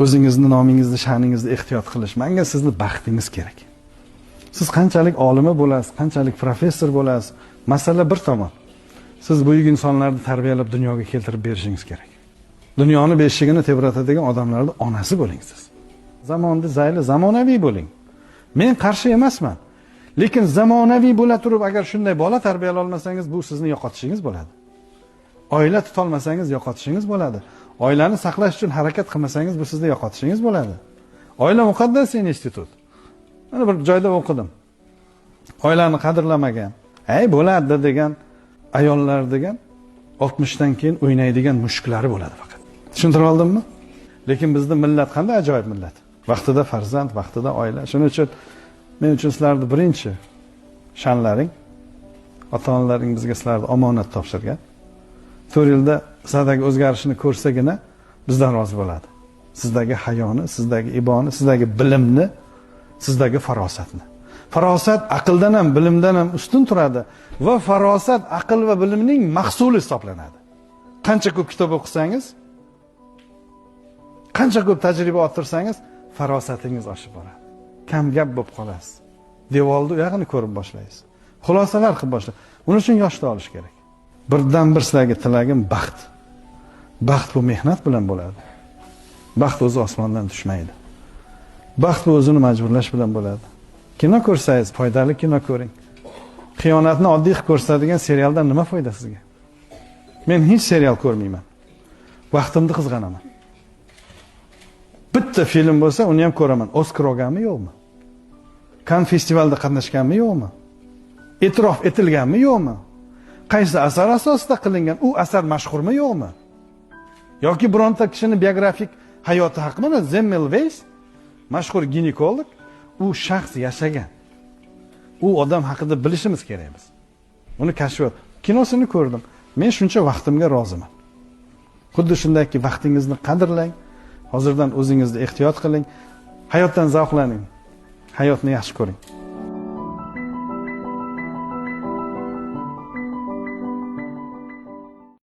o'zingizni nomingizni, sha'ningizni ehtiyot qilish. Menga sizni baxtingiz kerak. Siz qanchalik olimi bo'lasiz, qanchalik professor bo'lasiz, masala bir tomon. Siz buyuk insonlarni tarbiyalab dunyoga keltirib berishingiz kerak. Dunyoni beshigini tebratadigan odamlarning onasi bo'ling siz. Zamonni zayli zamonaviy bo'ling. Men qarshi emasman. Lekin zamonaviy bo'la turib agar shunday bola tarbiyala olmasangiz, bu sizni yo'qotishingiz bo'ladi. Oila tutolmasangiz yo'qotishingiz bo'ladi. Oilani saqlash uchun harakat qilmasangiz, bu sizni yo'qotishingiz bo'ladi. Oila muqaddas institut. Mana bir joyda o'qidim. Oilani qadrlamagan, bo'ladi degan ayollar degan 60 dan keyin o'ynaydigan mushklari bo'ladi faqat. Tushuntirib oldimmi? Lekin bizning millat qanday ajoyib millat. Vaqtida farzand, vaqtida oila. Shuning uchun men uchun sizlarni birinchi sha'nlaring, ota-onalaring bizga sizlarni omonat topshirgan. 4 yilda sizlardagi o'zgarishni ko'rsagina bizdan rozi bo'ladi. Sizdagi hayoni, sizdagi iboni, sizdagi bilimni, sizdagi farosatni. Farosat aqldan ham, bilimdan ham ustun turadi va farosat aql va bilimning mahsuli hisoblanadi. Qancha ko'p kitob o'qisangiz, qancha ko'p tajriba orttirsangiz, farosatingiz oshib boradi. Kam gap bo'lib qolasiz. Devorni u yog'ini ko'rib boshlaysiz. Xulosalar qilib boshlaysiz. Buning uchun yoshda olish kerak. Birdan bir sizlarga tilagim baxt. Baxt bu mehnat bilan bo'ladi. Baxt o'zi osmondan tushmaydi. Baxt bu o'zini majburlash bilan bo'ladi. Kino ko'rsangiz, foydali kino ko'ring. Xiyonatni oddiy qilib ko'rsatadigan serialdan nima foyda sizga? Men hech serial ko'rmayman. Vaqtimni qizg'anaman. Bitta film bo'lsa, uni ham ko'raman. Oskar olganmi, yo'qmi? Kann festivalida qatnashganmi, yo'qmi? E'tirof etilganmi, yo'qmi? Qaysi asar asosida qilingan? U asar mashhurmi, yo'qmi? Yoki bironta kishining biografik hayoti haqida Semmelweis, mashhur ginekolog, u shaxs yashagan. U odam haqida bilishimiz kerak biz. Uni kashfiyot. Kinosini ko'rdim. Men shuncha vaqtimga roziman. Xuddi shundayki vaqtingizni qadrlang. Hozirdan o'zingizni ehtiyot qiling. Hayotdan zavqlaning. Hayotni yaxshi ko'ring.